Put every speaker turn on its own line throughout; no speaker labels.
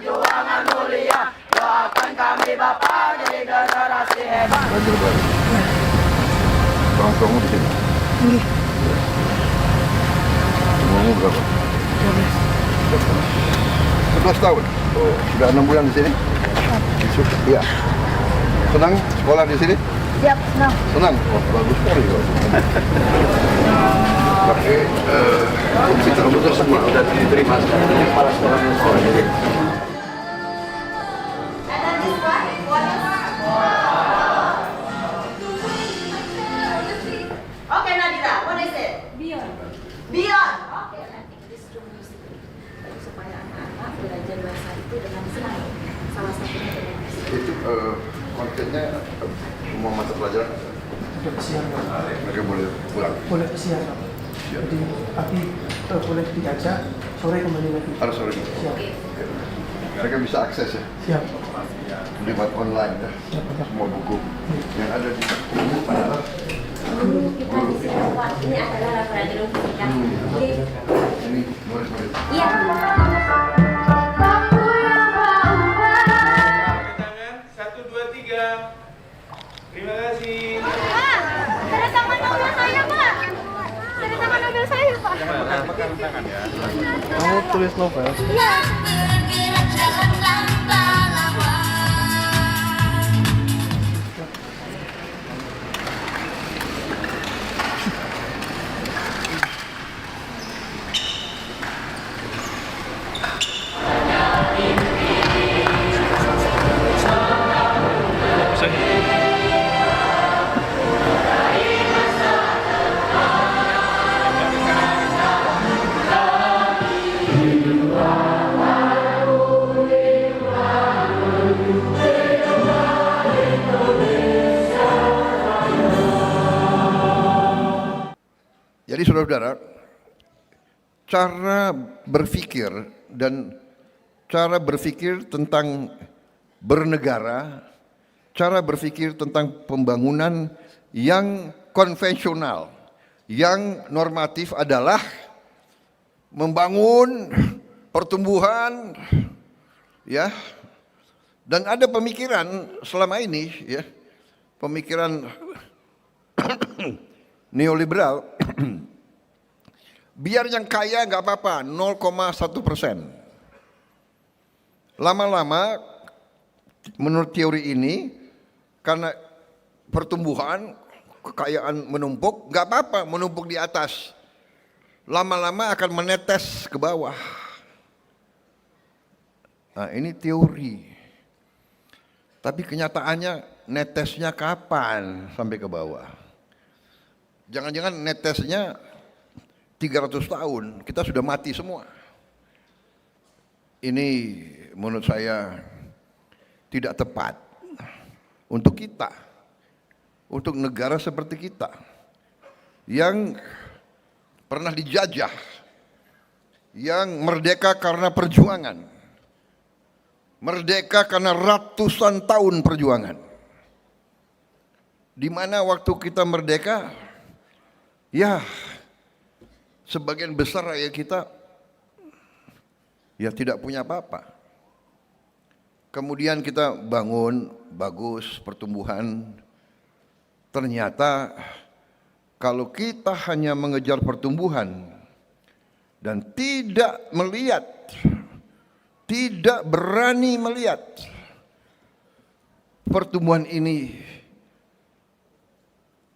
perjuangan mulia. Doakan kami Bapak jadi generasi hebat.
Tongkrongmu di sini. Umurmu berapa? 11 tahun. Oh, sudah 6 bulan di sini? Iya. Senang sekolah di sini?
Siap, senang.
Senang? Oh, bagus sekali. Pakai komputer semua sudah diterima sekarang. Ini kepala sekolahnya sekolah jadi.
Okay, Nadira, what is it?
Beyond.
Beyond.
Oke, nanti distribusi supaya anak-anak belajar bahasa itu dengan senang. Salah satunya dengan
Itu kontennya semua mata pelajaran
Untuk siang, Pak.
mereka boleh pulang.
Boleh siang, Pak. Jadi, tapi boleh diajak sore kembali lagi.
Harus sore.
Siap.
Mereka bisa akses ya
Siap.
lewat online ya.
Siap, Pak.
Semua buku yang ada di buku adalah
guru kita di sini, Pak. Ini adalah laboratorium fisika. Oke.
ini murid-murid.
Iya.
Tangan, 1, 2, 3. Terima kasih.
Tanda tangan mobil saya, Pak. Tanda tangan mobil saya, Pak.
Pegang tangan ya.
Kamu tulis novel?
Iya.
Jadi saudara-saudara, cara berpikir dan cara berpikir tentang bernegara, cara berpikir tentang pembangunan yang konvensional, yang normatif adalah membangun pertumbuhan, ya, dan ada pemikiran selama ini, ya, pemikiran neoliberal, biar yang kaya nggak apa-apa, 0,1%. Lama-lama, menurut teori ini, karena pertumbuhan, kekayaan menumpuk, nggak apa-apa menumpuk di atas. Lama-lama akan menetes ke bawah. Nah, ini teori. Tapi kenyataannya netesnya kapan sampai ke bawah? Jangan-jangan netesnya 300 tahun, kita sudah mati semua. Ini menurut saya tidak tepat untuk kita, untuk negara seperti kita yang pernah dijajah, yang merdeka karena perjuangan, merdeka karena ratusan tahun perjuangan. Di mana waktu kita merdeka, ya, sebagian besar rakyat kita ya tidak punya apa-apa. Kemudian kita bangun, bagus pertumbuhan. Ternyata kalau kita hanya mengejar pertumbuhan dan tidak melihat, tidak berani melihat pertumbuhan ini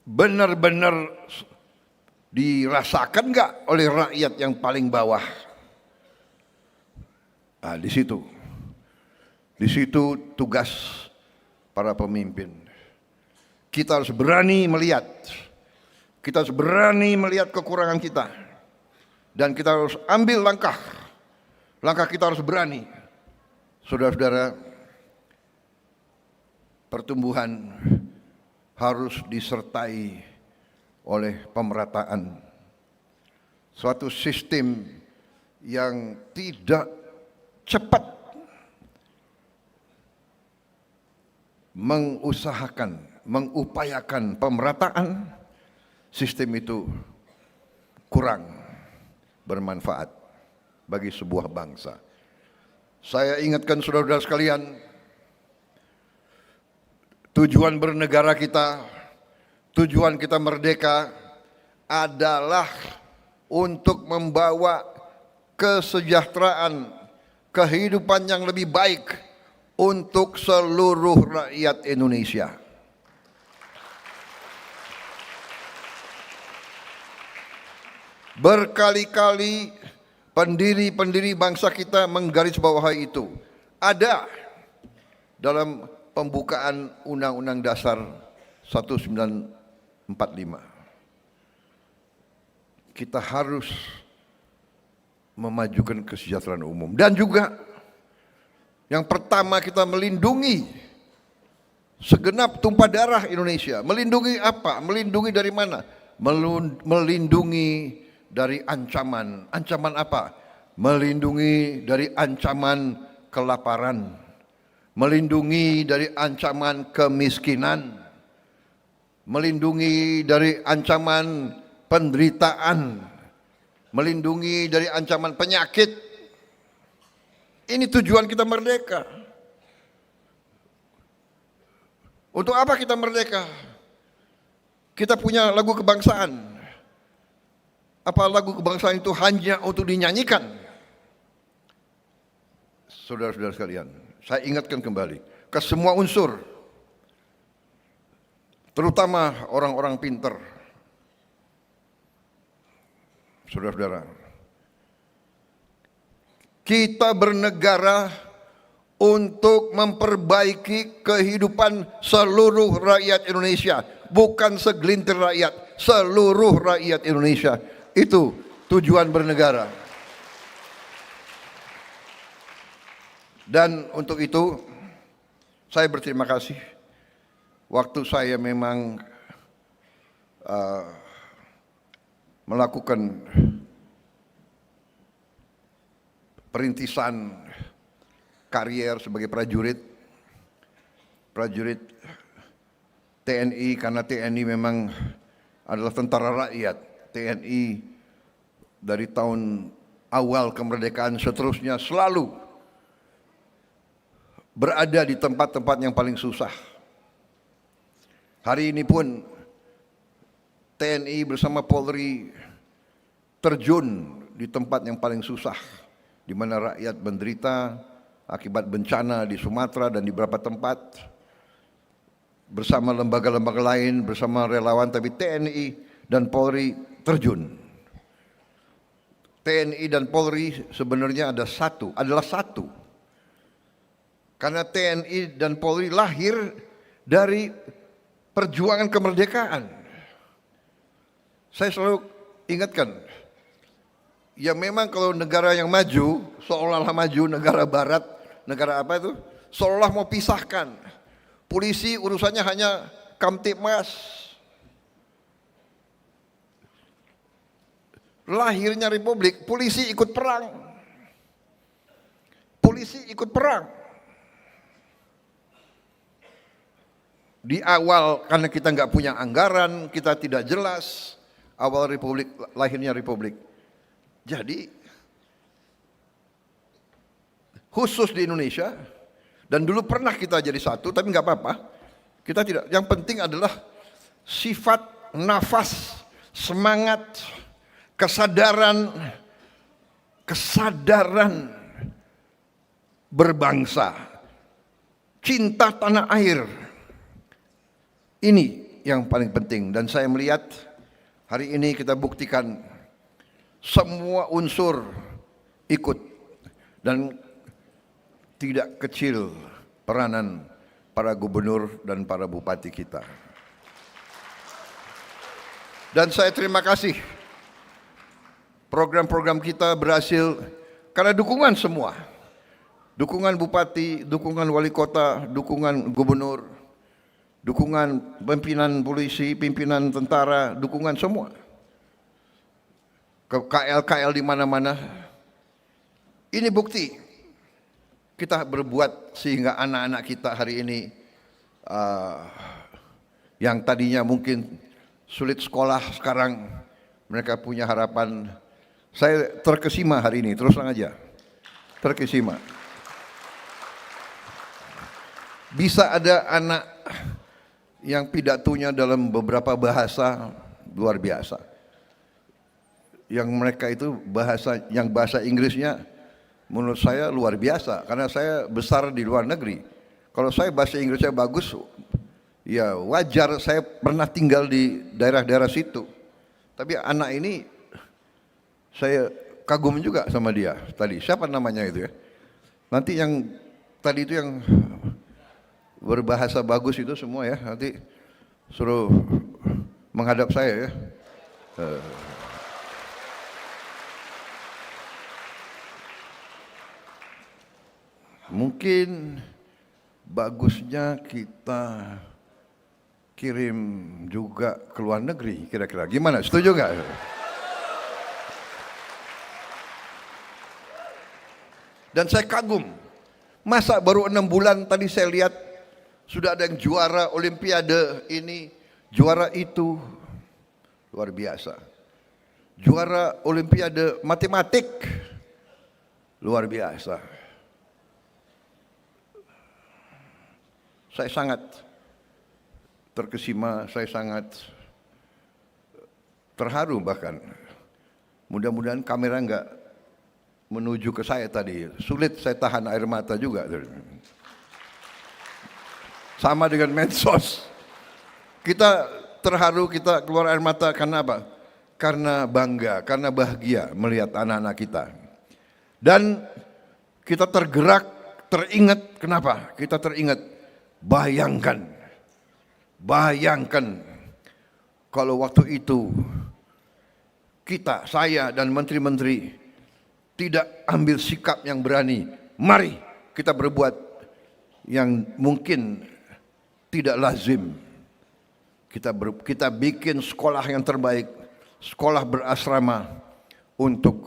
benar-benar dirasakan nggak oleh rakyat yang paling bawah? Nah, di situ tugas para pemimpin. Kita harus berani melihat, kita harus berani melihat kekurangan kita, dan kita harus ambil langkah. Langkah kita harus berani. Saudara-saudara, pertumbuhan harus disertai oleh pemerataan. Suatu sistem yang tidak cepat mengusahakan, mengupayakan pemerataan, sistem itu kurang bermanfaat bagi sebuah bangsa. Saya ingatkan saudara-saudara sekalian, tujuan bernegara kita, tujuan kita merdeka adalah untuk membawa kesejahteraan, kehidupan yang lebih baik untuk seluruh rakyat Indonesia. Berkali-kali pendiri-pendiri bangsa kita menggarisbawahi itu. Ada dalam pembukaan Undang-Undang Dasar 1945. Kita harus memajukan kesejahteraan umum. Dan juga yang pertama kita melindungi segenap tumpah darah Indonesia. Melindungi apa? Melindungi dari mana? Melindungi dari ancaman. Ancaman apa? Melindungi dari ancaman kelaparan. Melindungi dari ancaman kemiskinan. Melindungi dari ancaman penderitaan. Melindungi dari ancaman penyakit. Ini tujuan kita merdeka. Untuk apa kita merdeka? Kita punya lagu kebangsaan. Apa lagu kebangsaan itu hanya untuk dinyanyikan? Saudara-saudara sekalian, saya ingatkan kembali ke semua unsur, terutama orang-orang pintar. Saudara-saudara, kita bernegara untuk memperbaiki kehidupan seluruh rakyat Indonesia, bukan segelintir rakyat, seluruh rakyat Indonesia. Itu tujuan bernegara. Dan untuk itu saya berterima kasih. Waktu saya memang melakukan perintisan karier sebagai prajurit TNI, karena TNI memang adalah tentara rakyat. TNI dari tahun awal kemerdekaan seterusnya selalu berada di tempat-tempat yang paling susah. Hari ini pun TNI bersama Polri terjun di tempat yang paling susah, di mana rakyat menderita akibat bencana di Sumatera dan di beberapa tempat, bersama lembaga-lembaga lain, bersama relawan, tapi TNI dan Polri terjun. TNI dan Polri sebenarnya adalah satu. Karena TNI dan Polri lahir dari perjuangan kemerdekaan. Saya selalu ingatkan, ya memang kalau negara yang maju, seolah-olah maju, negara barat, negara apa itu, seolah mau pisahkan. Polisi urusannya hanya Kamtibmas. Lahirnya republik, polisi ikut perang. Polisi ikut perang. Di awal karena kita nggak punya anggaran, kita tidak jelas awal republik, lahirnya republik. Jadi khusus di Indonesia, dan dulu pernah kita jadi satu, tapi nggak apa-apa. Kita tidak. Yang penting adalah sifat, nafas, semangat, kesadaran berbangsa, cinta tanah air. Ini yang paling penting, dan saya melihat hari ini kita buktikan semua unsur ikut, dan tidak kecil peranan para gubernur dan para bupati kita. Dan saya terima kasih, program-program kita berhasil karena dukungan semua. Dukungan bupati, dukungan wali kota, dukungan gubernur, dukungan pimpinan polisi, pimpinan tentara, dukungan semua. Ke KL di mana-mana. Ini bukti kita berbuat sehingga anak-anak kita hari ini yang tadinya mungkin sulit sekolah, sekarang mereka punya harapan. Saya terkesima hari ini, terus terang aja, terkesima. Bisa ada anak yang pidatonya dalam beberapa bahasa luar biasa. Yang mereka itu bahasa Inggrisnya menurut saya luar biasa karena saya besar di luar negeri. Kalau saya bahasa Inggrisnya bagus, ya wajar, saya pernah tinggal di daerah-daerah situ. Tapi anak ini saya kagum juga sama dia tadi. Siapa namanya itu ya? Nanti yang tadi itu yang berbahasa bagus itu semua ya, nanti suruh menghadap saya ya. Mungkin bagusnya kita kirim juga ke luar negeri kira-kira. Gimana? Setuju nggak? Dan saya kagum. Masa baru 6 bulan tadi saya lihat sudah ada yang juara Olimpiade ini, juara itu, luar biasa. Juara Olimpiade matematik, luar biasa. Saya sangat terkesima, saya sangat terharu bahkan. Mudah-mudahan kamera enggak menuju ke saya tadi. Sulit saya tahan air mata juga. Sama dengan medsos. Kita terharu, kita keluar air mata karena apa? Karena bangga, karena bahagia melihat anak-anak kita. Dan kita tergerak, teringat, kenapa? Kita teringat, bayangkan kalau waktu itu kita, saya dan menteri-menteri tidak ambil sikap yang berani. Mari kita berbuat yang mungkin tidak lazim. Kita bikin sekolah yang terbaik, sekolah berasrama untuk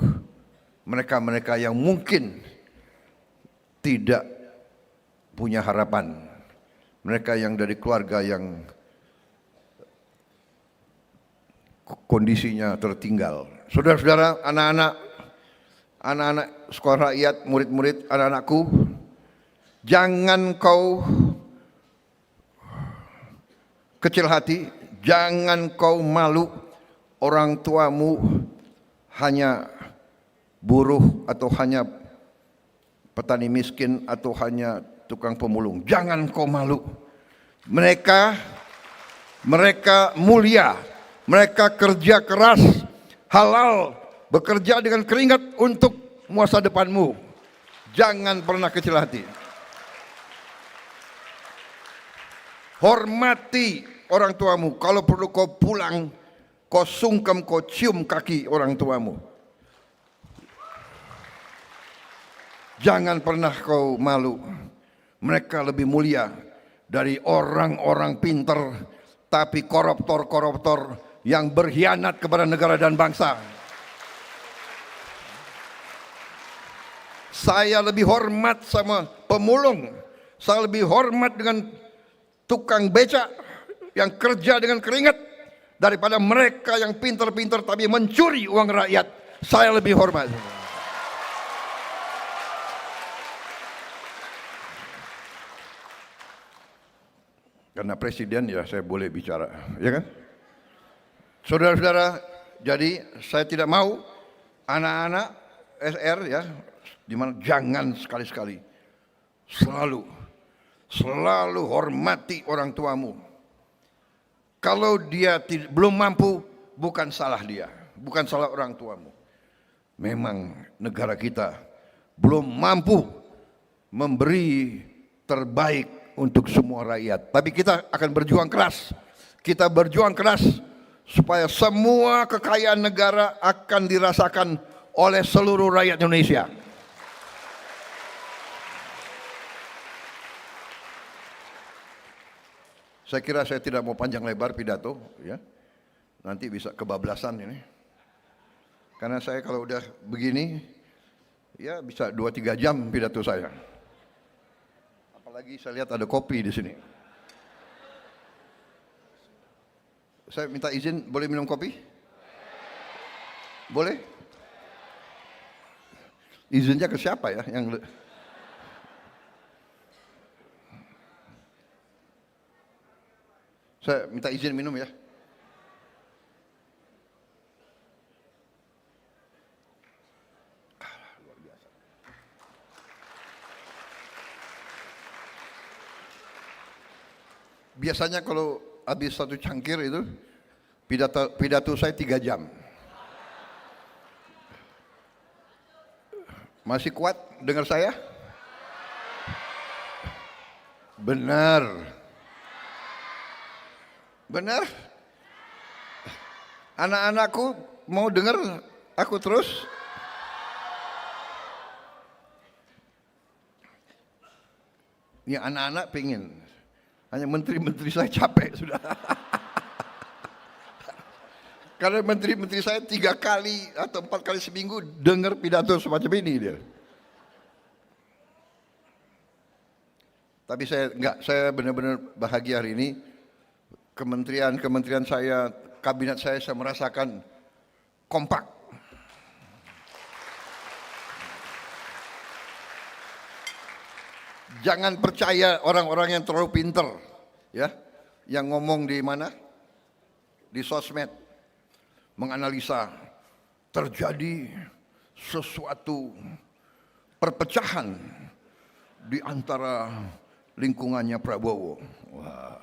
mereka-mereka yang mungkin tidak punya harapan. Mereka yang dari keluarga yang kondisinya tertinggal. Saudara-saudara, anak-anak sekolah rakyat, murid-murid, anak-anakku, jangan kau kecil hati, jangan kau malu orang tuamu hanya buruh atau hanya petani miskin atau hanya tukang pemulung. Jangan kau malu. Mereka mulia, mereka kerja keras, halal, bekerja dengan keringat untuk masa depanmu. Jangan pernah kecil hati. Hormati orang tuamu. Kalau perlu kau pulang, kau sungkem, kau cium kaki orang tuamu. Jangan pernah kau malu. Mereka lebih mulia dari orang-orang pinter tapi koruptor-koruptor yang berkhianat kepada negara dan bangsa. Saya lebih hormat sama pemulung. Saya lebih hormat dengan tukang becak yang kerja dengan keringat daripada mereka yang pinter-pinter tapi mencuri uang rakyat. Saya lebih hormat. Karena presiden ya saya boleh bicara, ya kan? Saudara-saudara, jadi saya tidak mau anak-anak SR ya, dimana jangan sekali-sekali selalu hormati orang tuamu. Kalau dia belum mampu, bukan salah dia, bukan salah orang tuamu. Memang negara kita belum mampu memberi terbaik untuk semua rakyat. Tapi kita akan berjuang keras. Kita berjuang keras supaya semua kekayaan negara akan dirasakan oleh seluruh rakyat Indonesia. Saya kira saya tidak mau panjang lebar pidato, ya. Nanti bisa kebablasan ini. Karena saya kalau udah begini, ya bisa 2-3 jam pidato saya. Apalagi saya lihat ada kopi di sini. Saya minta izin, boleh minum kopi? Boleh? Izinnya ke siapa ya? Saya minta izin minum ya. Luar biasa. Biasanya kalau habis satu cangkir itu pidato saya 3 jam. Masih kuat dengar saya? Benar. Benar? Anak-anakku mau dengar aku terus? Ya anak-anak pengen. Hanya menteri-menteri saya capek sudah. Karena menteri-menteri saya 3 kali atau 4 kali seminggu dengar pidato semacam ini dia. Tapi saya enggak, saya benar-benar bahagia hari ini. Kementerian saya, kabinet saya merasakan kompak. Jangan percaya orang-orang yang terlalu pinter, ya, yang ngomong di mana, di sosmed, menganalisa terjadi sesuatu perpecahan di antara lingkungannya Prabowo. Wah,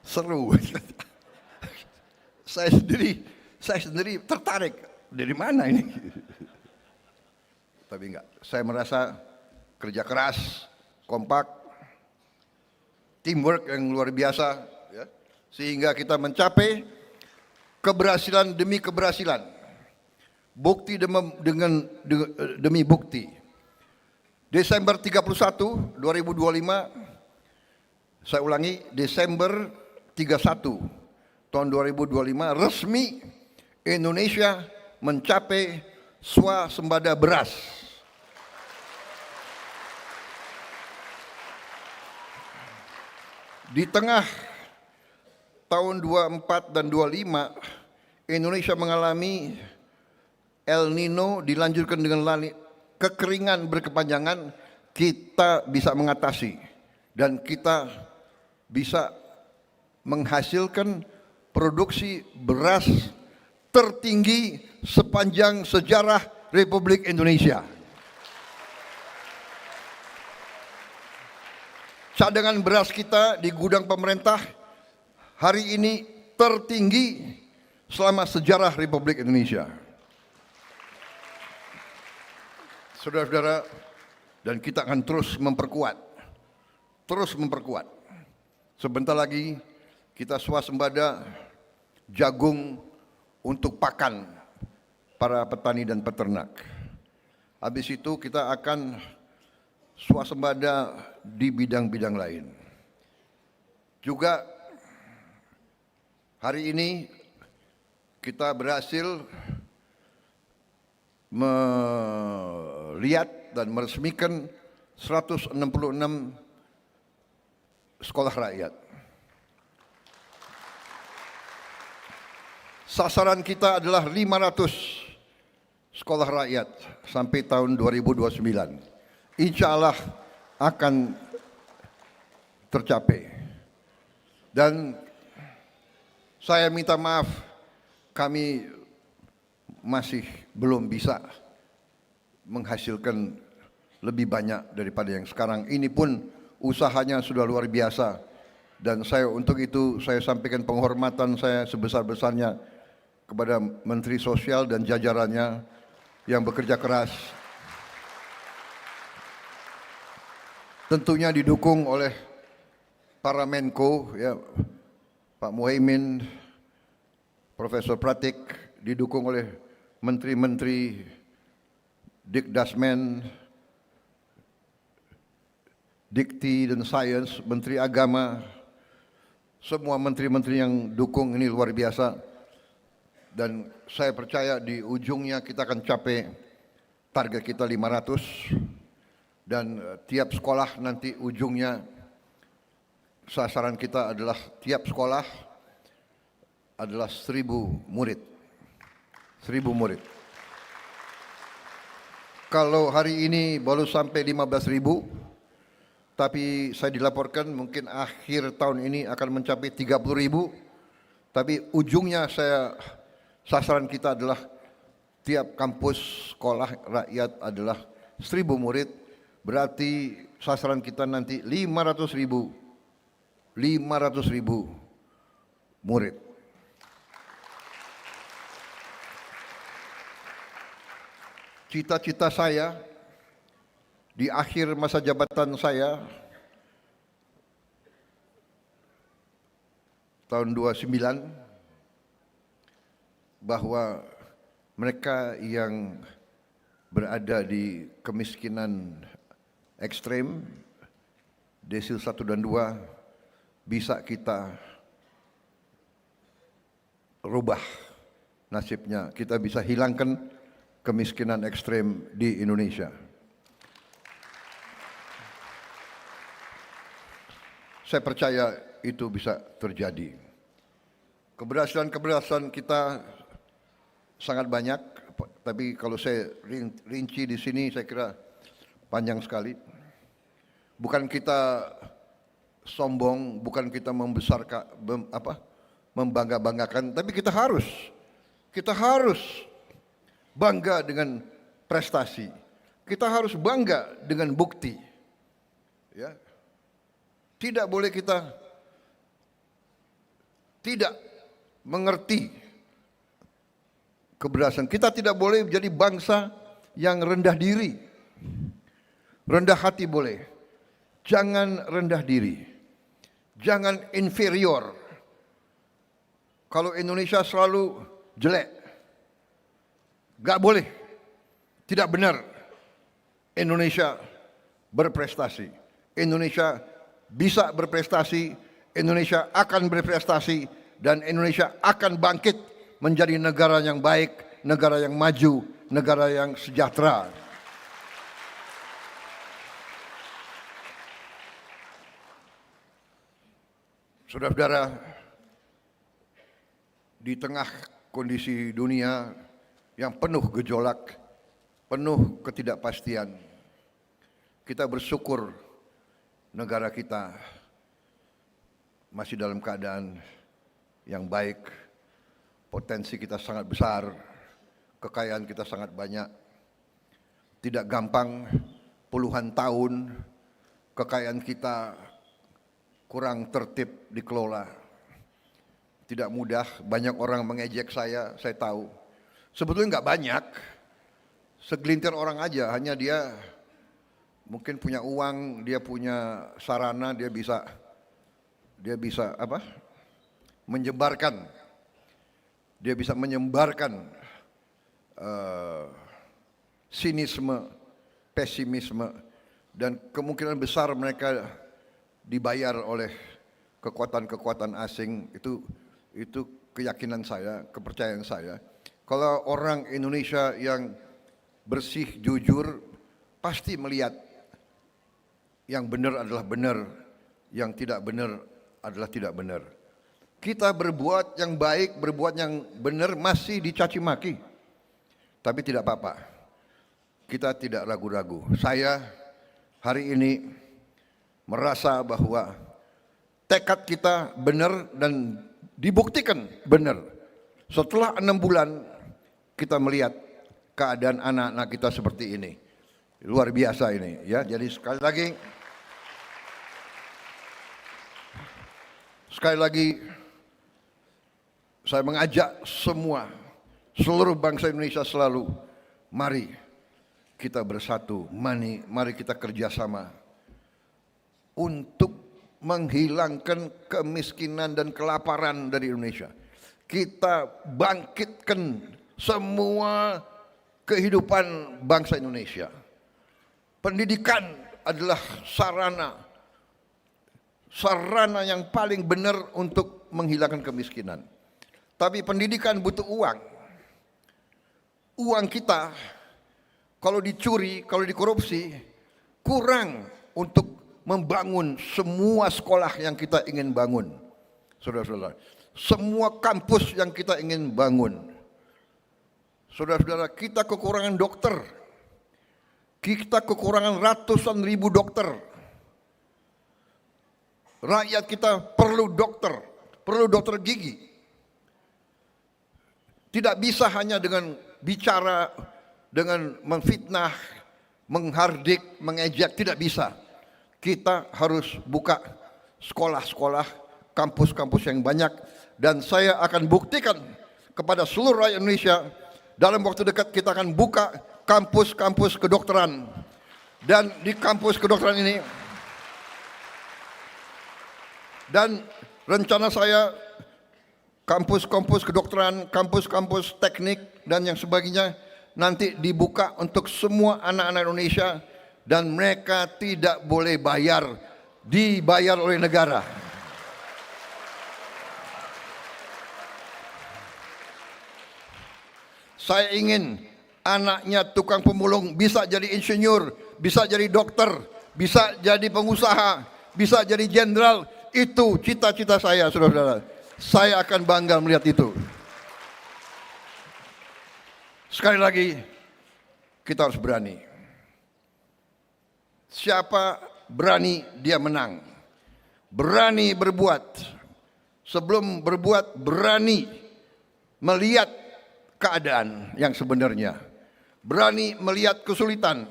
seru. Saya sendiri tertarik. Dari mana ini? Tapi enggak, saya merasa kerja keras, kompak, teamwork yang luar biasa, ya, sehingga kita mencapai keberhasilan demi keberhasilan, bukti demi bukti. Desember 31, 2025, saya ulangi, Desember 31 tahun 2025 resmi Indonesia mencapai swasembada beras. Di tengah tahun 24 dan 25 Indonesia mengalami El Nino dilanjutkan dengan kekeringan berkepanjangan, kita bisa mengatasi dan kita bisa menghasilkan produksi beras tertinggi sepanjang sejarah Republik Indonesia. Cadangan beras kita di gudang pemerintah hari ini tertinggi selama sejarah Republik Indonesia. Saudara-saudara, dan kita akan terus memperkuat. Sebentar lagi kita swasembada jagung untuk pakan para petani dan peternak. Habis itu kita akan swasembada di bidang-bidang lain. Juga hari ini kita berhasil melihat dan meresmikan 166 sekolah rakyat. Sasaran kita adalah 500 sekolah rakyat sampai tahun 2029. Insya Allah akan tercapai. Dan saya minta maaf, kami masih belum bisa menghasilkan lebih banyak daripada yang sekarang. Ini pun usahanya sudah luar biasa. Dan saya untuk itu saya sampaikan penghormatan saya sebesar-besarnya kepada Menteri Sosial dan jajarannya yang bekerja keras. Tentunya didukung oleh para Menko, ya, Pak Muhaimin, Profesor Pratik, didukung oleh menteri-menteri Dikdasmen, Dikti dan Sains, Menteri Agama, semua menteri-menteri yang dukung ini luar biasa. Dan saya percaya di ujungnya kita akan capai target kita 500. Dan tiap sekolah nanti ujungnya sasaran kita adalah tiap sekolah adalah 1000 murid. 1000 murid. Kalau hari ini baru sampai 15.000, Tapi saya dilaporkan mungkin akhir tahun ini akan mencapai 30.000. Tapi ujungnya sasaran kita adalah tiap kampus sekolah rakyat adalah 1.000 murid. Berarti sasaran kita nanti 500.000 murid. Cita-cita saya di akhir masa jabatan saya tahun 29 bahwa mereka yang berada di kemiskinan ekstrem, desil 1 dan 2 bisa kita rubah nasibnya, kita bisa hilangkan kemiskinan ekstrem di Indonesia. Saya percaya itu bisa terjadi. Keberhasilan kita sangat banyak, tapi kalau saya rinci di sini saya kira panjang sekali. Bukan kita sombong, bukan kita membangga-banggakan, tapi kita harus bangga dengan prestasi. Kita harus bangga dengan bukti. Ya. Tidak boleh kita tidak mengerti keberhasilan. Kita tidak boleh menjadi bangsa yang rendah diri. Rendah hati boleh. Jangan rendah diri. Jangan inferior. Kalau Indonesia selalu jelek, gak boleh. Tidak benar. Indonesia berprestasi. Indonesia bisa berprestasi, Indonesia akan berprestasi, dan Indonesia akan bangkit menjadi negara yang baik, negara yang maju, negara yang sejahtera. Saudara-saudara, di tengah kondisi dunia yang penuh gejolak, penuh ketidakpastian, kita bersyukur negara kita masih dalam keadaan yang baik, potensi kita sangat besar, kekayaan kita sangat banyak. Tidak gampang, puluhan tahun kekayaan kita kurang tertib dikelola. Tidak mudah, banyak orang mengejek saya tahu. Sebetulnya nggak banyak, segelintir orang aja, hanya dia mungkin punya uang, dia punya sarana, dia bisa menyebarkan, dia bisa menyebarkan sinisme, pesimisme, dan kemungkinan besar mereka dibayar oleh kekuatan-kekuatan asing. Itu keyakinan saya, kepercayaan saya. Kalau orang Indonesia yang bersih, jujur, pasti melihat yang benar adalah benar, yang tidak benar adalah tidak benar. Kita berbuat yang baik, berbuat yang benar masih dicaci maki. Tapi tidak apa-apa. Kita tidak ragu-ragu. Saya hari ini merasa bahwa tekad kita benar dan dibuktikan benar. Setelah 6 bulan kita melihat keadaan anak-anak kita seperti ini. Luar biasa ini, ya. Jadi sekali lagi saya mengajak seluruh bangsa Indonesia selalu, mari kita bersatu, mari kita kerjasama untuk menghilangkan kemiskinan dan kelaparan dari Indonesia. Kita bangkitkan semua kehidupan bangsa Indonesia. Pendidikan adalah sarana yang paling benar untuk menghilangkan kemiskinan. Tapi pendidikan butuh uang. Uang kita kalau dicuri, kalau dikorupsi, kurang untuk membangun semua sekolah yang kita ingin bangun. Saudara-saudara, semua kampus yang kita ingin bangun. Saudara-saudara, kita kekurangan dokter. Kita kekurangan ratusan ribu dokter. rakyat kita perlu dokter gigi. Tidak bisa hanya dengan bicara, dengan memfitnah, menghardik, mengejek, tidak bisa. Kita harus buka sekolah-sekolah, kampus-kampus yang banyak, dan saya akan buktikan kepada seluruh rakyat Indonesia, dalam waktu dekat kita akan buka kampus-kampus kedokteran. Dan di kampus kedokteran ini, dan rencana saya, kampus-kampus kedokteran, kampus-kampus teknik, dan yang sebagainya nanti dibuka untuk semua anak-anak Indonesia, dan mereka tidak boleh bayar, dibayar oleh negara. Saya ingin anaknya tukang pemulung bisa jadi insinyur, bisa jadi dokter, bisa jadi pengusaha, bisa jadi jenderal. Itu cita-cita saya, saudara-saudara. Saya akan bangga melihat itu. Sekali lagi, kita harus berani. Siapa berani, dia menang. Berani berbuat. Sebelum berbuat, berani melihat keadaan yang sebenarnya. Berani melihat kesulitan.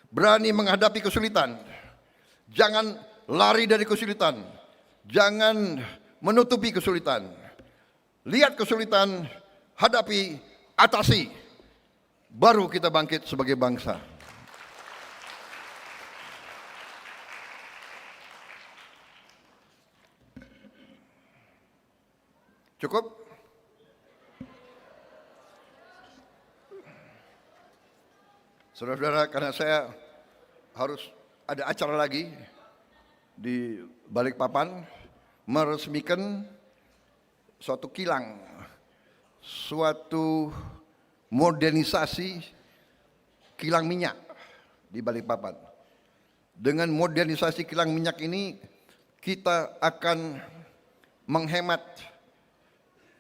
Berani menghadapi kesulitan. Jangan lari dari kesulitan. Jangan menutupi kesulitan. Lihat kesulitan, hadapi, atasi. Baru kita bangkit sebagai bangsa. Cukup? Saudara-saudara, karena saya harus ada acara lagi di Balikpapan, meresmikan suatu kilang, suatu modernisasi kilang minyak di Balikpapan. Dengan modernisasi kilang minyak ini, kita akan menghemat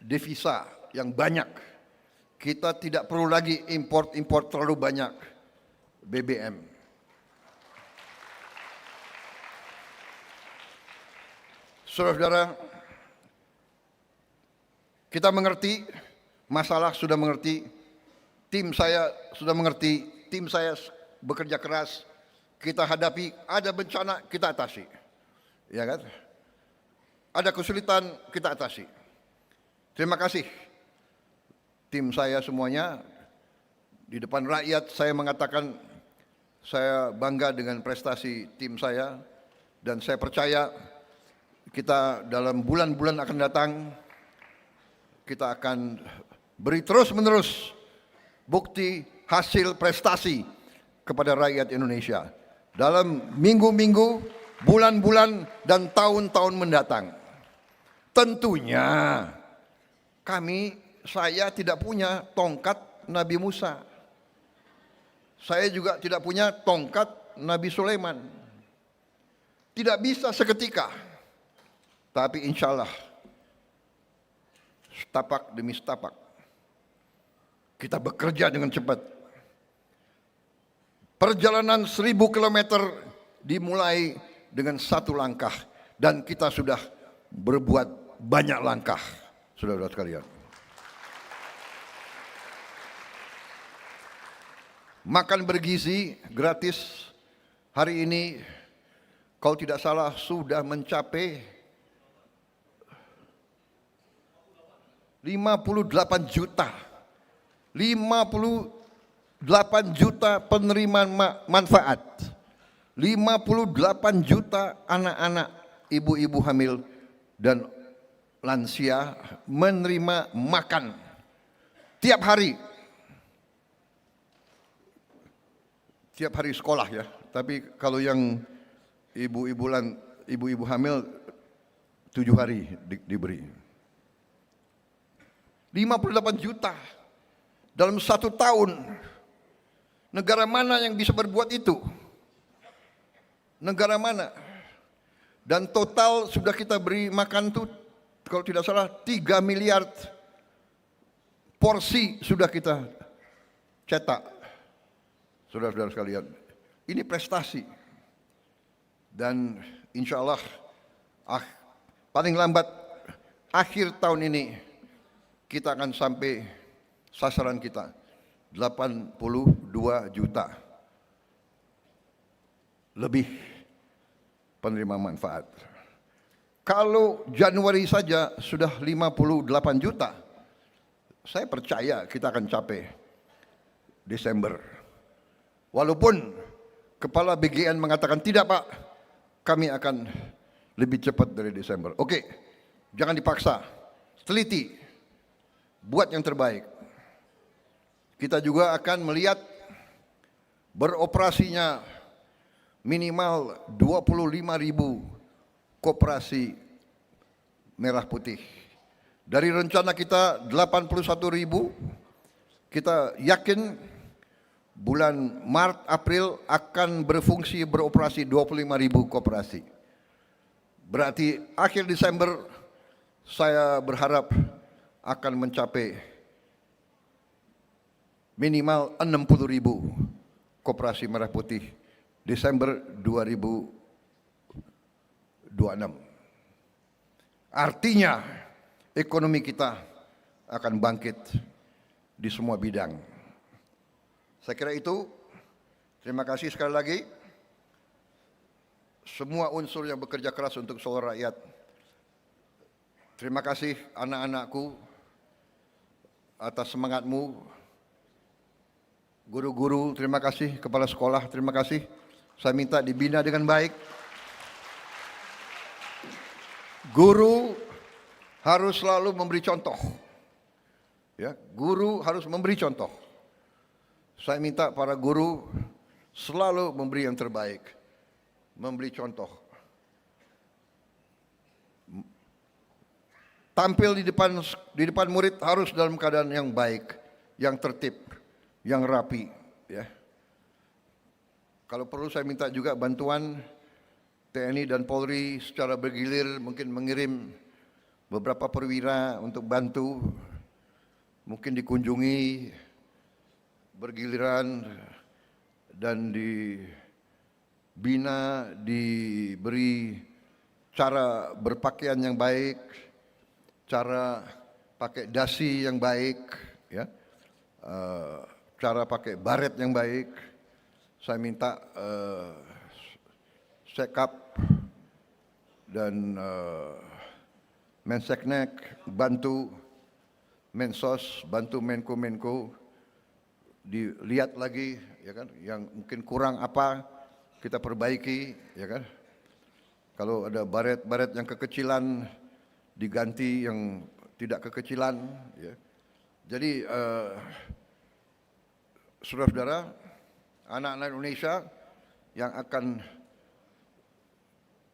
devisa yang banyak. Kita tidak perlu lagi import terlalu banyak BBM. Saudara-saudara, kita mengerti, masalah sudah mengerti, tim saya sudah mengerti, tim saya bekerja keras, kita hadapi, ada bencana kita atasi. Ya kan? Ada kesulitan kita atasi. Terima kasih tim saya semuanya. Di depan rakyat saya mengatakan saya bangga dengan prestasi tim saya, dan saya percaya kita dalam bulan-bulan akan datang kita akan beri terus-menerus bukti hasil prestasi kepada rakyat Indonesia dalam minggu-minggu, bulan-bulan, dan tahun-tahun mendatang. Tentunya saya tidak punya tongkat Nabi Musa. Saya juga tidak punya tongkat Nabi Sulaiman. Tidak bisa seketika. Tapi insya Allah, setapak demi setapak, kita bekerja dengan cepat. Perjalanan 1000 kilometer dimulai dengan satu langkah. Dan kita sudah berbuat banyak langkah, saudara-saudara sekalian. Makan bergizi gratis hari ini, kalau tidak salah sudah mencapai 58 juta. 58 juta penerimaan manfaat. 58 juta anak-anak, ibu-ibu hamil dan lansia menerima makan tiap hari. Tiap hari sekolah ya, tapi kalau yang ibu-ibu hamil 7 hari diberi. 58 juta dalam 1 tahun. Negara mana yang bisa berbuat itu? Negara mana? Dan total sudah kita beri makan tuh, kalau tidak salah 3 miliar porsi sudah kita cetak. Saudara-saudara sekalian, ini prestasi. Dan insya Allah paling lambat akhir tahun ini kita akan sampai sasaran kita 82 juta lebih penerima manfaat. Kalau Januari saja sudah 58 juta, saya percaya kita akan capai Desember. Walaupun Kepala BGN mengatakan tidak Pak, kami akan lebih cepat dari Desember. Oke, jangan dipaksa, teliti, buat yang terbaik. Kita juga akan melihat beroperasinya minimal 25.000 koperasi merah putih. Dari rencana kita 81.000, kita yakin bulan Maret April akan berfungsi beroperasi 25.000 koperasi. Berarti akhir Desember saya berharap akan mencapai minimal 60.000 koperasi merah putih Desember 2026. Artinya ekonomi kita akan bangkit di semua bidang. Saya kira itu. Terima kasih sekali lagi semua unsur yang bekerja keras untuk seluruh rakyat. Terima kasih anak-anakku atas semangatmu. Guru-guru, terima kasih. Kepala sekolah, terima kasih. Saya minta dibina dengan baik. Guru harus selalu memberi contoh. Ya, guru harus memberi contoh. Saya minta para guru selalu memberi yang terbaik, memberi contoh. Tampil di depan murid harus dalam keadaan yang baik, yang tertib, yang rapi, ya. Kalau perlu saya minta juga bantuan TNI dan Polri secara bergilir mungkin mengirim beberapa perwira untuk bantu, mungkin dikunjungi bergiliran dan dibina, diberi cara berpakaian yang baik, cara pakai dasi yang baik, ya, cara pakai baret yang baik. Saya minta Sekap dan Menseknek bantu, Mensos bantu Menko dilihat lagi, ya kan, yang mungkin kurang apa kita perbaiki, ya kan. Kalau ada baret-baret yang kekecilan diganti yang tidak kekecilan, ya. Jadi saudara-saudara, anak-anak Indonesia yang akan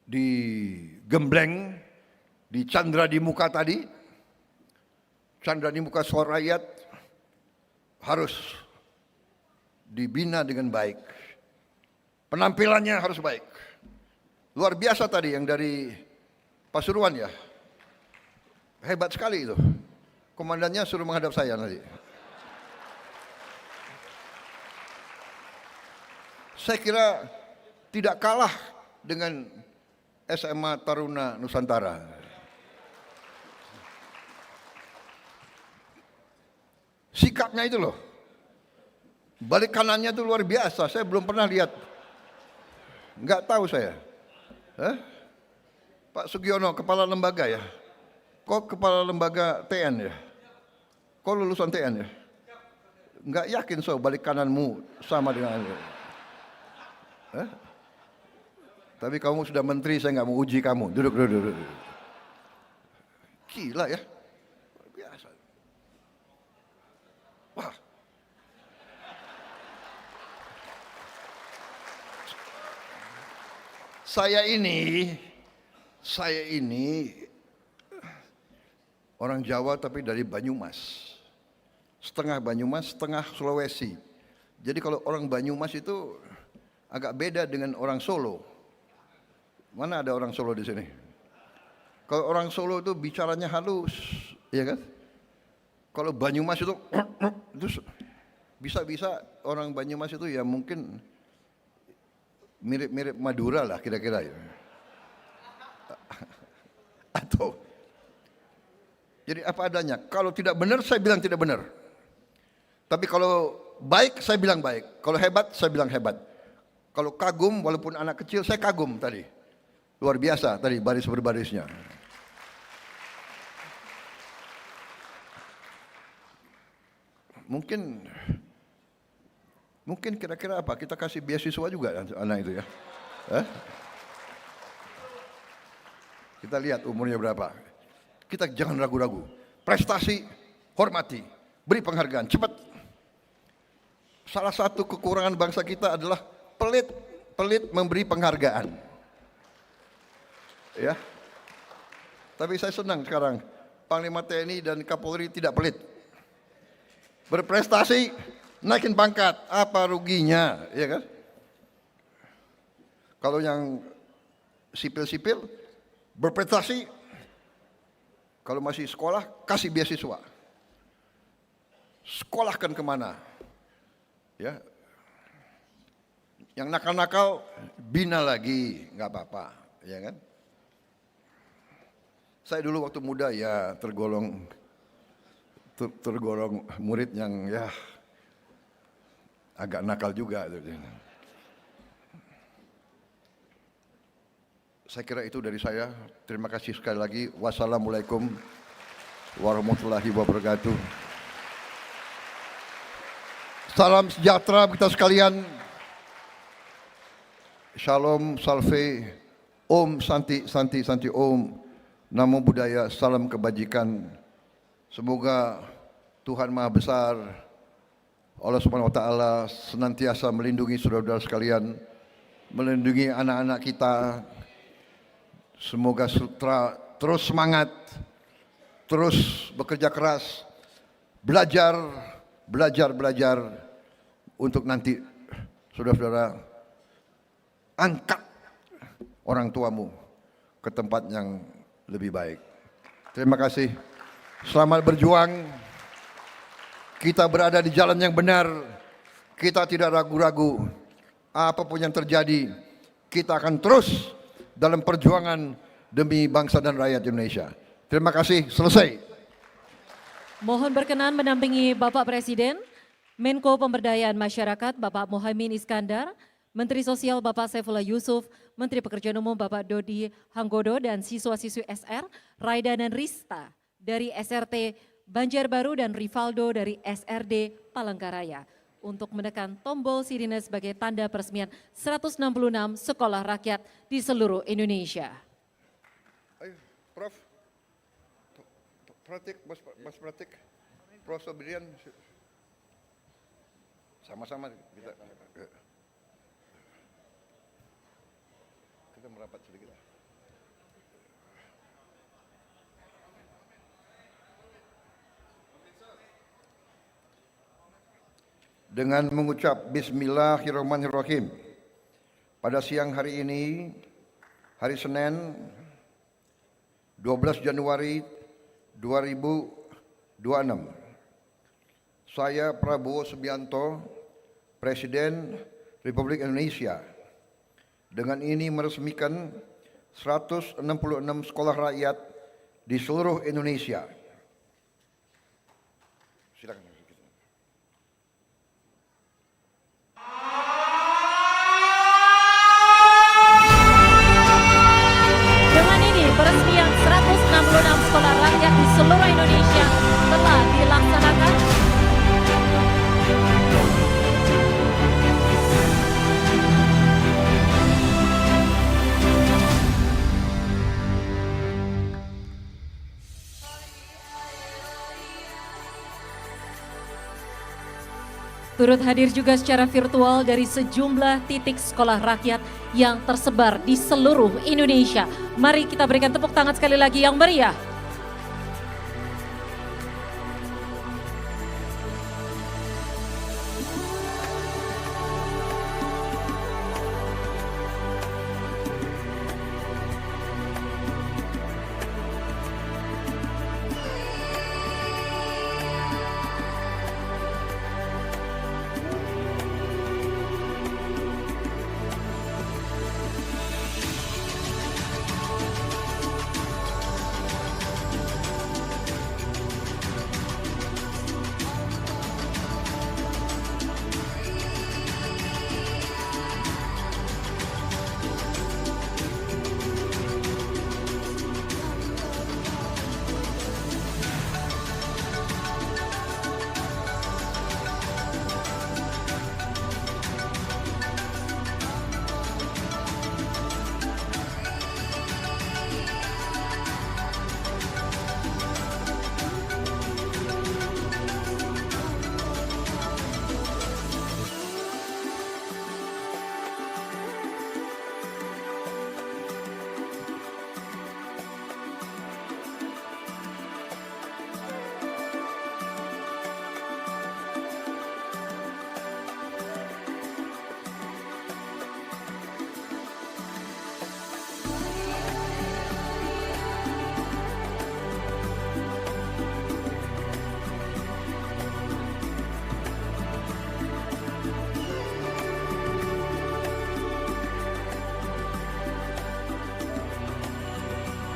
digembleng, dicandra di muka tadi, candra di muka suara rakyat, harus dibina dengan baik. Penampilannya harus baik. Luar biasa tadi yang dari Pasuruan, ya. Hebat sekali itu. Komandannya suruh menghadap saya nanti. Saya kira tidak kalah dengan SMA Taruna Nusantara. Sikapnya itu loh. Balik kanannya itu luar biasa. Saya belum pernah lihat. Enggak tahu saya. Pak Sugiono, kepala lembaga ya? Kok kepala lembaga TN ya? Kok lulusan TN ya? Enggak yakin so balik kananmu sama dengan tapi kamu sudah menteri, saya nggak mau uji kamu. Duduk. Gila ya, biasa. Wah, saya ini orang Jawa tapi dari Banyumas. Setengah Banyumas, setengah Sulawesi. Jadi kalau orang Banyumas itu agak beda dengan orang Solo. Mana ada orang Solo di sini? Kalau orang Solo itu bicaranya halus, ya kan? Kalau Banyumas itu bisa-bisa orang Banyumas itu ya mungkin mirip-mirip Madura lah kira-kira ya. Tuh. Jadi apa adanya. Kalau tidak benar, saya bilang tidak benar. Tapi kalau baik, saya bilang baik. Kalau hebat, saya bilang hebat. Kalau kagum, walaupun anak kecil, saya kagum tadi. Luar biasa tadi baris berbarisnya. Mungkin kira-kira apa? Kita kasih beasiswa juga anak itu ya. Kita lihat umurnya berapa. Kita jangan ragu-ragu. Prestasi, hormati, beri penghargaan, cepat. Salah satu kekurangan bangsa kita adalah pelit memberi penghargaan. Ya. Tapi saya senang sekarang Panglima TNI dan Kapolri tidak pelit. Berprestasi, naikin pangkat, apa ruginya, ya kan? Kalau yang sipil-sipil berprestasi, kalau masih sekolah kasih beasiswa, sekolahkan kemana, ya? Yang nakal-nakal bina lagi, nggak apa-apa, ya kan? Saya dulu waktu muda ya tergolong murid yang ya agak nakal juga. Saya kira itu dari saya. Terima kasih sekali lagi. Wassalamualaikum warahmatullahi wabarakatuh. Salam sejahtera kita sekalian. Shalom, salve, om, santi, santi, santi, om. Namo Buddhaya, salam kebajikan. Semoga Tuhan Maha Besar, Allah Subhanahu wa Ta'ala senantiasa melindungi saudara-saudara sekalian, melindungi anak-anak kita. Semoga terus semangat, terus bekerja keras, belajar untuk nanti saudara-saudara angkat orang tuamu ke tempat yang lebih baik. Terima kasih. Selamat berjuang. Kita berada di jalan yang benar. Kita tidak ragu-ragu. Apapun yang terjadi, kita akan terus dalam perjuangan demi bangsa dan rakyat Indonesia. Terima kasih. Selesai.
Mohon berkenan mendampingi Bapak Presiden, Menko Pemberdayaan Masyarakat Bapak Muhaimin Iskandar, Menteri Sosial Bapak Saifullah Yusuf, Menteri Pekerjaan Umum Bapak Dodi Hanggodo, dan siswa-siswi SR, Raida dan Rista dari SRT Banjarbaru dan Rivaldo dari SRD Palangkaraya untuk menekan tombol sirine sebagai tanda peresmian 166 sekolah rakyat di seluruh Indonesia.
Ayo, Prof. Pratik, Mas Pratik, Prof. Sobrian, sama-sama kita merapat sedikit. Dengan mengucap Bismillahirrahmanirrahim, pada siang hari ini, hari Senin 12 Januari 2026, saya Prabowo Subianto, Presiden Republik Indonesia, dengan ini meresmikan 166 sekolah rakyat di seluruh Indonesia. Silakan.
Dengan ini peresmian 166 sekolah rakyat di seluruh Indonesia telah dilaksanakan. Turut hadir juga secara virtual dari sejumlah titik sekolah rakyat yang tersebar di seluruh Indonesia. Mari kita berikan tepuk tangan sekali lagi yang meriah.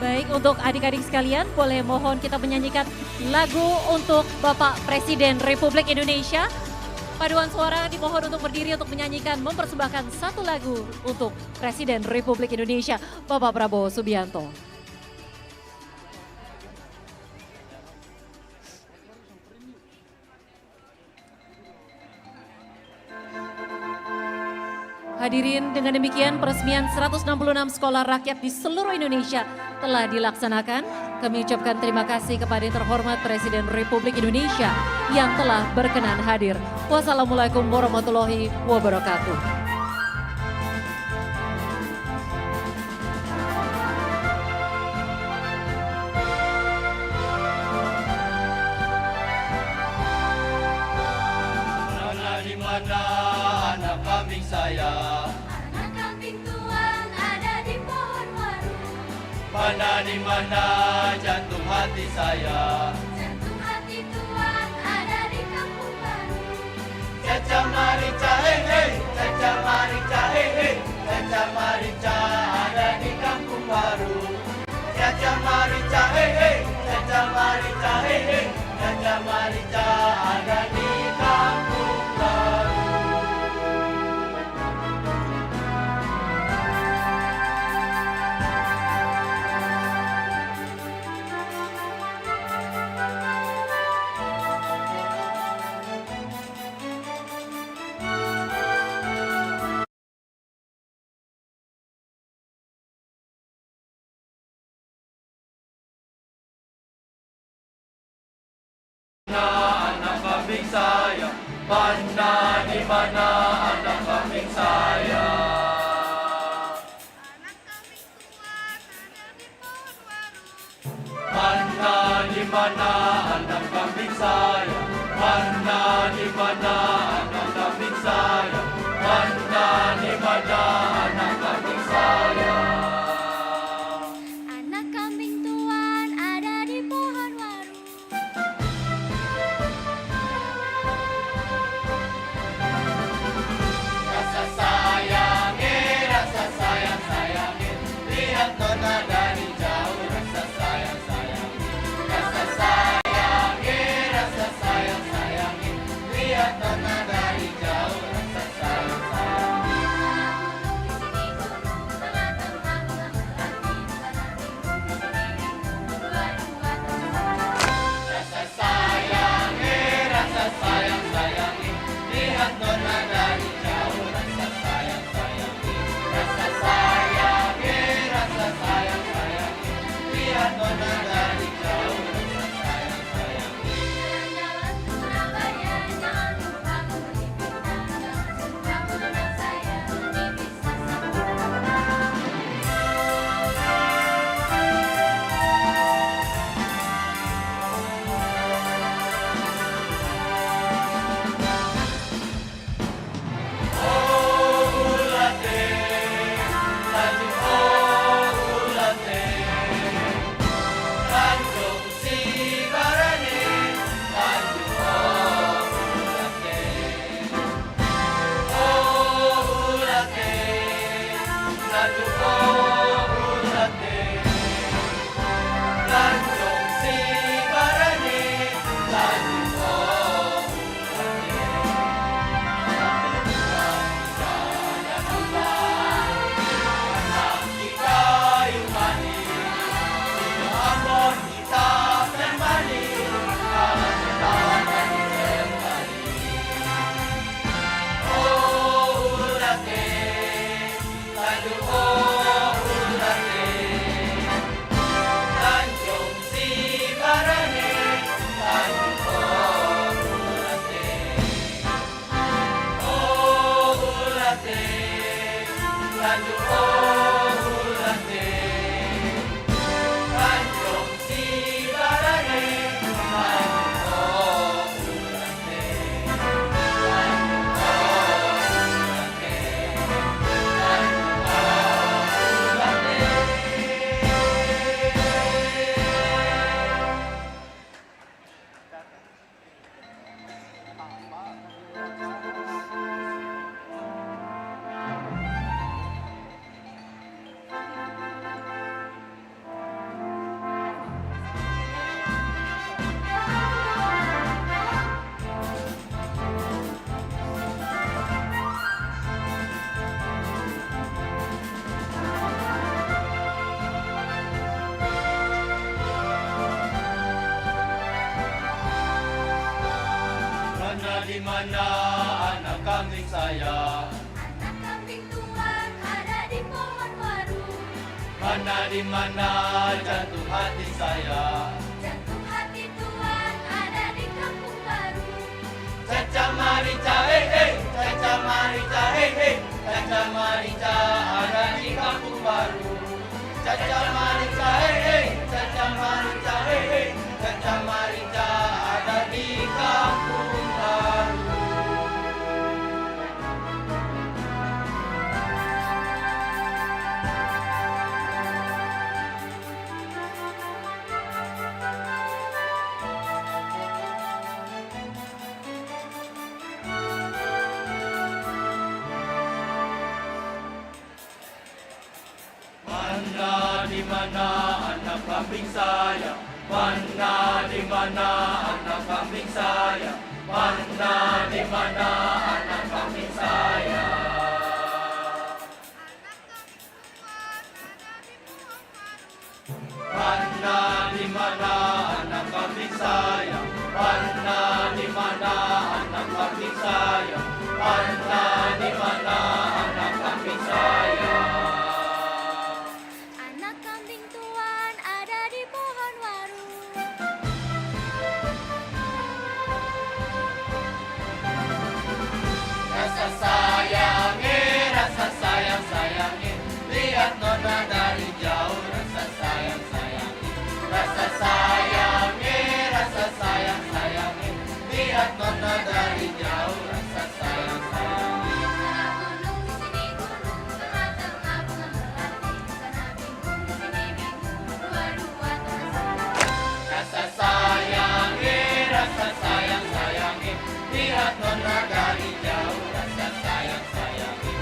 Baik, untuk adik-adik sekalian, boleh mohon kita menyanyikan lagu untuk Bapak Presiden Republik Indonesia. Paduan suara dimohon untuk berdiri untuk menyanyikan, mempersembahkan satu lagu untuk Presiden Republik Indonesia, Bapak Prabowo Subianto. Hadirin, dengan demikian peresmian 166 sekolah rakyat di seluruh Indonesia telah dilaksanakan. Kami ucapkan terima kasih kepada yang terhormat Presiden Republik Indonesia yang telah berkenan hadir. Wassalamualaikum warahmatullahi wabarakatuh.
Di mana anak kambing saya?
Anak kambing Tuhan ada di pohon waru.
Mana di mana jantung hati saya?
Jantung hati Tuhan ada di kampung baru.
Caca marica hei hei, caca marica hei hei, caca marica ada di kampung baru. Caca marica hei hei, caca marica hei hei, caca marica ada di kampung baru. Anak kambing saya, mana di mana anak kambing saya?
Anak kambing Tuhan ada di pohon waru.
Mana di mana anak kambing saya? Mana di mana anak kambing saya? Mana di mana anak kambing saya?
Anak kambing Tuhan ada di pohon waru.
Rasa sayang sayangi, lihat nona dari jauh. Rasa sayang sayangi, rasa sayang sayangi, lihat nona dari jauh. Rasa sayang sayangi. Rasa sayang sayangi, lihat nona dari jauh. Rasa sayang sayangi, rasa sayang sayangi. di mana anak kambing saya?
Anak kambing Tuhan ada di pohon waru.
Mana di mana jantung hati saya?
Jantung hati Tuhan ada di kampung baru.
Caca Marica, hey hey, Caca Marica, hey hey, Caca Marica ada di kampung baru. Caca Marica, hey hey, Caca Marica, hey hey, Caca Marica ada di kampung baru. Mana di mana anak kambing saya? Mana di mana anak kambing saya? Mana di mana anak kambing saya? Mana di mana anak kambing saya? Mana di mana anak kambing saya? Mana di mana anak kambing saya?
Anak kambing Tuhan ada di pohon waru.
Rasa sayang sayangi, lihat nona dari jauh. Rasa sayang sayangi, rasa sayang sayangi, lihat nona dari jauh. Rasa sayang sayangi.
Sana gunung di sini gunung, tengah-tengah bunga melati. Sana bingung di sini bingung, dua-dua terasa.
Rasa sayang sayangi, lihat nona dari jauh. Rasa sayang sayangi,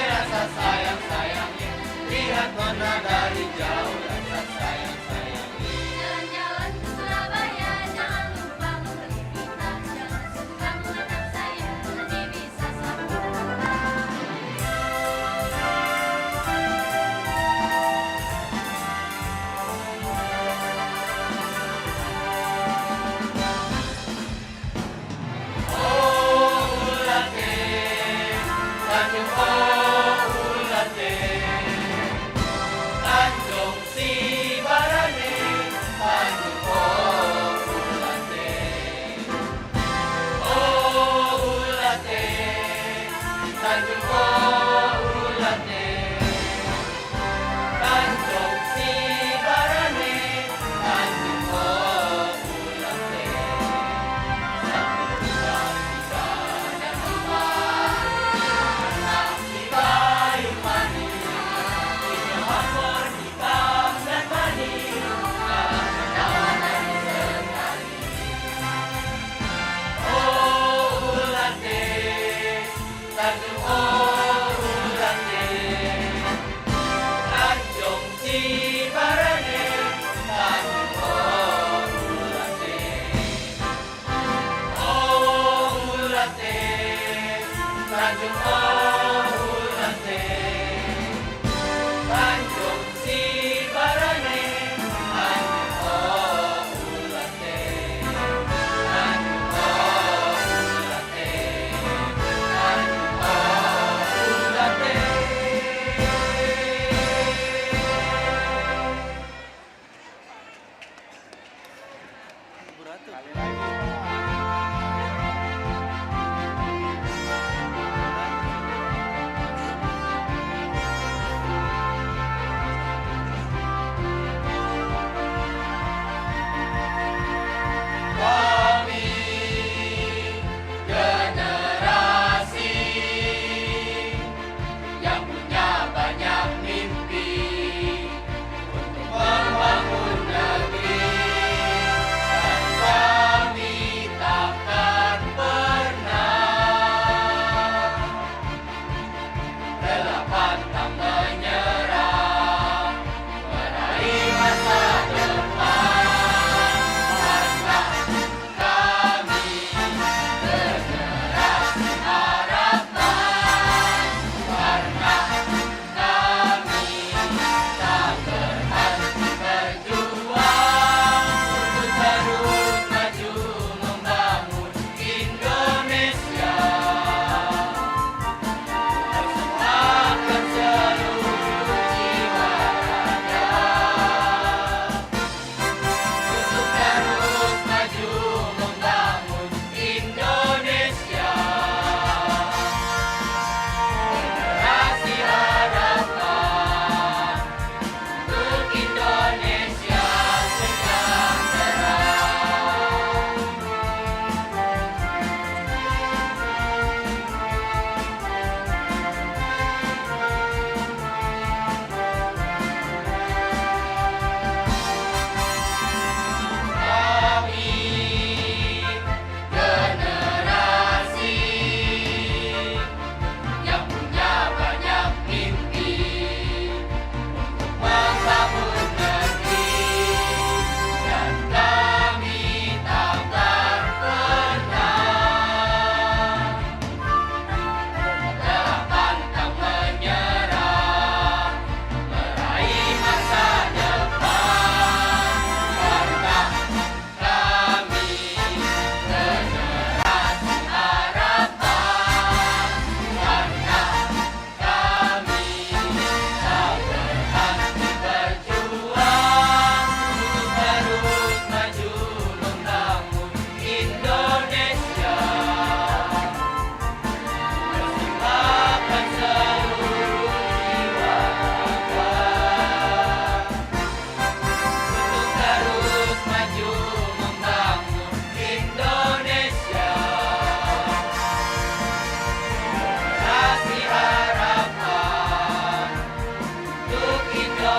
rasa sayang sayangi, lihat nona dari jauh. Rasa sayang sayangi.
Jalan-jalan ke Surabaya, jangan lupa membeli pita. Jangan suka menganak saya, nanti bisa sambung.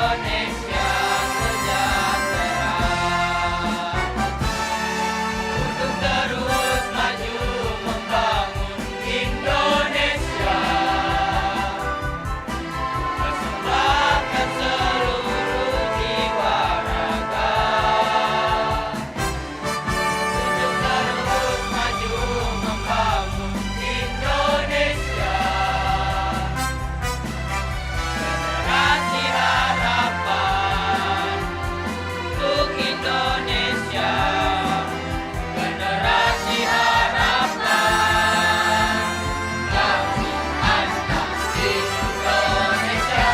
Indonesia sejahtera, untuk terus maju membangun Indonesia, persembahkan seluruh jiwa raga, untuk terus maju membangun Indonesia, generasi harapan untuk Indonesia, generasi harapan kami anak Indonesia.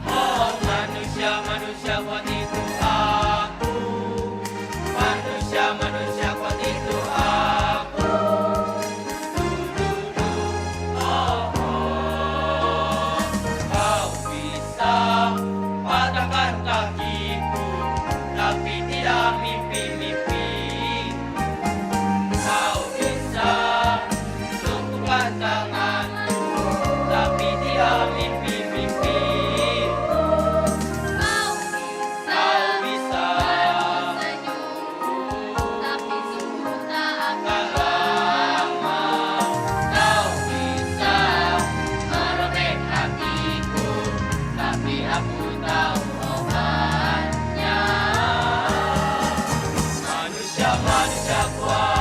Oh manusia, manusia kuat itu aku. Manusia, manusia kuat itu aku. Oh, oh. Kau bisa patahkan kakiku, tapi tidak mimpi-mimpi. Kau bisa lumpuhkan tanganku, tapi tidak mimpi-mimpi. Kau bisa
tapi sungguh tak
tak lama. Kau bisa merobek hatiku, tapi aku tahu obatnya. Manusia, manusia kuat.